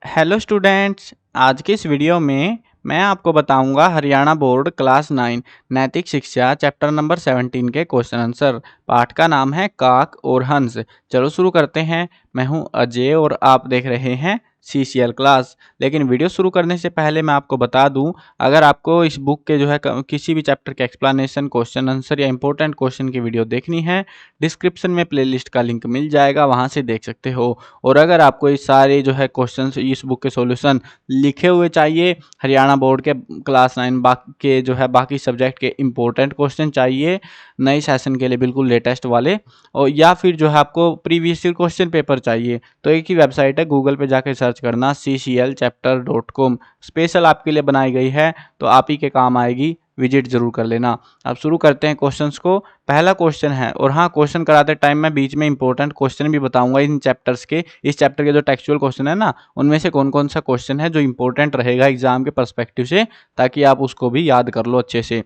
Hello students. आज के इस वीडियो में मैं आपको बताऊंगा हरियाणा बोर्ड क्लास 9 नैतिक शिक्षा चैप्टर नंबर 17 के क्वेश्चन आंसर। पाठ का नाम है काक और हंस। चलो शुरू करते हैं। मैं हूं अजय और आप देख रहे हैं सीसीएल क्लास। लेकिन वीडियो शुरू करने से पहले मैं आपको बता दूं, अगर आपको इस बुक के जो है किसी भी चैप्टर के एक्सप्लेनेशन, क्वेश्चन आंसर या इंपॉर्टेंट क्वेश्चन की वीडियो देखनी है, डिस्क्रिप्शन में प्लेलिस्ट का लिंक मिल जाएगा, वहां से देख सकते हो। और अगर आपको ये सारे जो है क्वेश्चंस, इस बुक के सॉल्यूशन लिखे हुए चाहिए, हरियाणा बोर्ड के क्लास 9 के जो है बाकी सब्जेक्ट के इंपॉर्टेंट क्वेश्चन चाहिए नए सेशन के लिए, बिल्कुल लेटेस्ट वाले, और या फिर जो है आपको प्रीवियस ईयर क्वेश्चन पेपर चाहिए, तो एक ही वेबसाइट है, गूगल पे जाकर सर्च करना cclchapter.com, स्पेशल आपके लिए बनाई गई है, तो आप ही के काम आएगी, विजिट जरूर कर लेना। अब शुरू करते हैं क्वेश्चंस को। पहला क्वेश्चन है, और हाँ, क्वेश्चन कराते टाइम मैं बीच में इंपॉर्टेंट क्वेश्चन भी बताऊंगा इन चैप्टर्स के। इस चैप्टर के जो टेक्सचुअल क्वेश्चन है ना, उनमें से कौन कौन सा क्वेश्चन है जो इंपॉर्टेंट रहेगा एग्जाम के पर्सपेक्टिव से, ताकि आप उसको भी याद कर लो अच्छे से।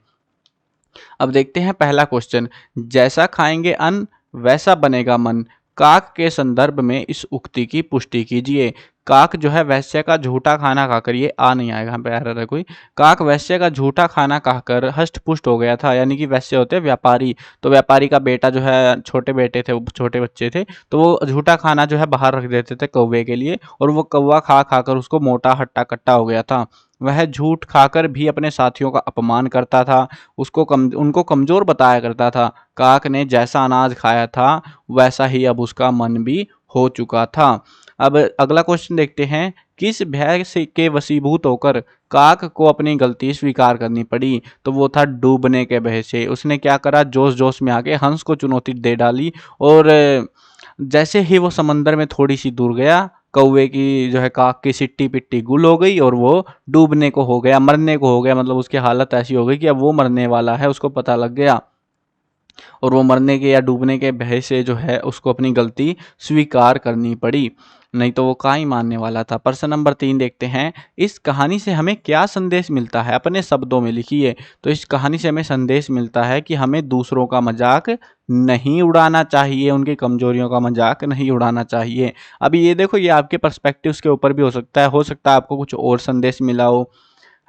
अब देखते हैं पहला क्वेश्चन। जैसा खाएंगे अन्न वैसा बनेगा मन, काक के संदर्भ में इस उक्ति की पुष्टि कीजिए। काक जो है वैश्य का झूठा खाना खाकर, ये आ नहीं आएगा, यहाँ पे एरर है कोई। काक वैश्य का झूठा खाना खाकर हष्ट पुष्ट हो गया था, यानी कि वैश्य होते हैं व्यापारी, तो व्यापारी का बेटा जो है, छोटे बेटे थे, वो छोटे बच्चे थे, तो वो झूठा खाना जो है बाहर रख देते थे कौवे के लिए, और वो कौवा खा खाकर उसको मोटा हट्टा कट्टा हो गया था। वह झूठ खाकर भी अपने साथियों का अपमान करता था, उनको कमजोर बताया करता था। काक ने जैसा अनाज खाया था वैसा ही अब उसका मन भी हो चुका था। अब अगला क्वेश्चन देखते हैं। किस भय से के वशीभूत होकर काक को अपनी गलती स्वीकार करनी पड़ी? तो वो था डूबने के भय से। उसने क्या करा, जोश जोश में आके हंस को चुनौती दे डाली, और जैसे ही वो समंदर में थोड़ी सी दूर गया, कौवे की जो है, काक की सिट्टी पिट्टी गुल हो गई, और वो डूबने को हो गया, मरने को हो गया, मतलब उसकी हालत ऐसी हो गई कि अब वो मरने वाला है, उसको पता लग गया, और वो मरने के या डूबने के भय से जो है उसको अपनी गलती स्वीकार करनी पड़ी, नहीं तो वो कहाँ ही मानने वाला था। प्रश्न नंबर 3 देखते हैं। इस कहानी से हमें क्या संदेश मिलता है? अपने शब्दों में लिखिए। तो इस कहानी से हमें संदेश मिलता है कि हमें दूसरों का मजाक नहीं उड़ाना चाहिए, उनकी कमजोरियों का मजाक नहीं उड़ाना चाहिए। अभी ये देखो, ये आपके पर्सपेक्टिव्स के ऊपर भी हो सकता है आपको कुछ और संदेश मिला हो,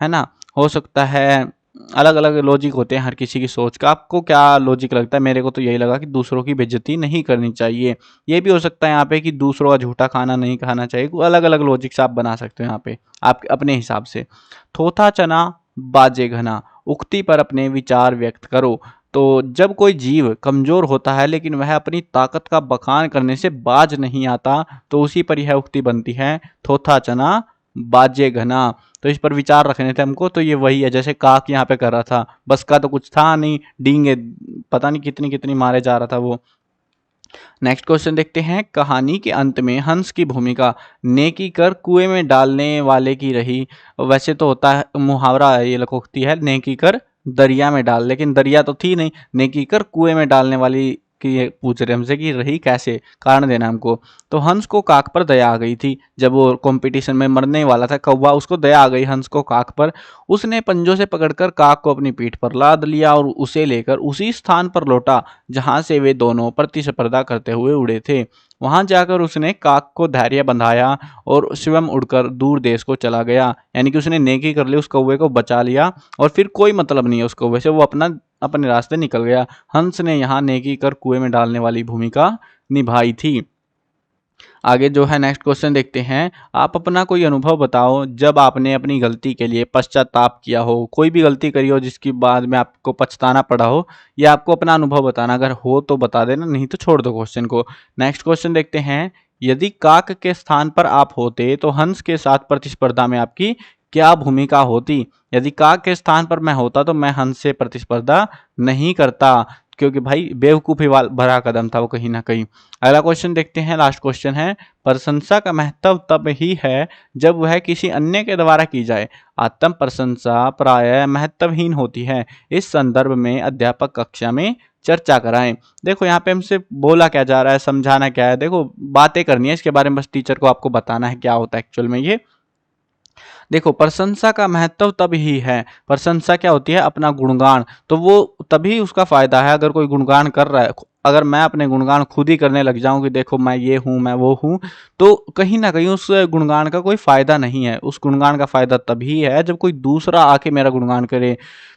है ना? हो सकता है, अलग अलग लॉजिक होते हैं हर किसी की सोच का। आपको क्या लॉजिक लगता है? मेरे को तो यही लगा कि दूसरों की बेइज्जती नहीं करनी चाहिए। ये भी हो सकता है यहाँ पे कि दूसरों का झूठा खाना नहीं खाना चाहिए। अलग अलग लॉजिक्स आप बना सकते हो यहाँ पे, आप अपने हिसाब से। थोथा चना बाजे घना, उक्ति पर अपने विचार व्यक्त करो। तो जब कोई जीव कमजोर होता है लेकिन वह अपनी ताकत का बखान करने से बाज नहीं आता, तो उसी पर यह उक्ति बनती है, थोथा चना बाजे घना। तो इस पर विचार रखने थे हमको। तो ये वही है जैसे काक यहाँ पे कर रहा था, बस का तो कुछ था नहीं, डींगे पता नहीं कितनी कितनी मारे जा रहा था वो। नेक्स्ट क्वेश्चन देखते हैं। कहानी के अंत में हंस की भूमिका नेकी कर कुएं में डालने वाले की रही। वैसे तो होता है मुहावरा है, ये लोकोक्ति है, नेकी कर दरिया में डाल, लेकिन दरिया तो थी नहीं, नेकी कर कुएं में डालने वाली की ये पूछ रहे हमसे कि रही कैसे, कारण देना हमको। तो हंस को काक पर दया आ गई थी, जब वो कंपटीशन में मरने वाला था कौवा, उसको दया आ गई हंस को काक पर। उसने पंजों से पकड़कर काक को अपनी पीठ पर लाद लिया और उसे लेकर उसी स्थान पर लौटा जहां से वे दोनों प्रतिस्पर्धा करते हुए उड़े थे। वहां जाकर उसने काक को धैर्य बंधाया और स्वयं उड़कर दूर देश को चला गया। यानी कि उसने नेकी कर ली, उस कौवे को बचा लिया, और फिर कोई मतलब नहीं है उस कौवे से, वो अपने रास्ते निकल गया। हंस ने यहाँ नेकी कर कुएं में डालने वाली भूमिका निभाई थी। आगे जो है नेक्स्ट क्वेश्चन देखते हैं। आप अपना कोई अनुभव बताओ जब आपने अपनी गलती के लिए पश्चाताप किया हो। कोई भी गलती करी हो जिसकी बाद में आपको पछताना पड़ा हो, या आपको अपना अनुभव बताना, अगर हो तो बता देना, नहीं तो छोड़ दो क्वेश्चन को। नेक्स्ट क्वेश्चन देखते हैं। यदि काक के स्थान पर आप होते तो हंस के साथ प्रतिस्पर्धा में आपकी क्या भूमिका होती? यदि काक के स्थान पर मैं होता तो मैं हंस से प्रतिस्पर्धा नहीं करता, क्योंकि भाई बेवकूफ़ी वाला भरा कदम था वो कहीं ना कहीं। अगला क्वेश्चन देखते हैं, लास्ट क्वेश्चन है। प्रशंसा का महत्व तब ही है जब वह किसी अन्य के द्वारा की जाए। आत्म प्रशंसा प्रायः महत्वहीन होती है। इस संदर्भ में अध्यापक कक्षा में चर्चा कराएं। देखो यहाँ पे हमसे बोला क्या जा रहा है, समझाना क्या है, देखो बातें करनी है इसके बारे में, बस टीचर को आपको बताना है क्या होता है एक्चुअल में ये। देखो, प्रशंसा का महत्व तब ही है, प्रशंसा क्या होती है? अपना गुणगान, तो वो तभी उसका फायदा है। अगर कोई गुणगान कर रहा है, अगर मैं अपने गुणगान खुद ही करने लग जाऊं कि देखो मैं ये हूँ, मैं वो हूँ, तो कहीं ना कहीं उस गुणगान का कोई फायदा नहीं है। उस गुणगान का फायदा तभी है जब कोई दूसरा आके मेरा गुणगान करे,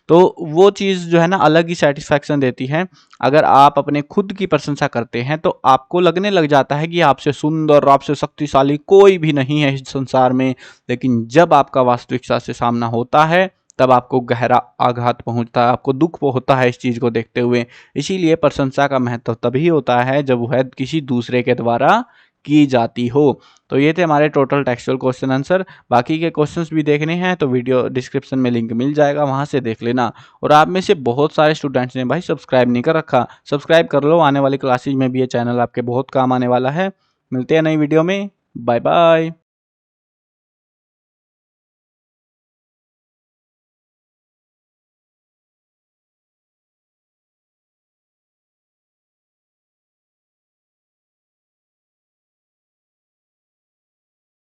तो वो चीज़ जो है ना अलग ही सेटिस्फैक्शन देती है। अगर आप अपने खुद की प्रशंसा करते हैं तो आपको लगने लग जाता है कि आपसे सुंदर, आपसे शक्तिशाली कोई भी नहीं है इस संसार में। लेकिन जब आपका वास्तविकता से सामना होता है तब आपको गहरा आघात पहुंचता है, आपको दुख होता है इस चीज़ को देखते हुए। इसीलिए प्रशंसा का महत्व तभी होता है जब वह किसी दूसरे के द्वारा की जाती हो। तो ये थे हमारे टोटल टेक्सचुअल क्वेश्चन आंसर। बाकी के क्वेश्चंस भी देखने हैं तो वीडियो डिस्क्रिप्शन में लिंक मिल जाएगा, वहां से देख लेना। और आप में से बहुत सारे स्टूडेंट्स ने भाई सब्सक्राइब नहीं कर रखा, सब्सक्राइब कर लो। आने वाली क्लासेज में भी ये चैनल आपके बहुत काम आने वाला है। मिलते हैं नई वीडियो में। Bye bye.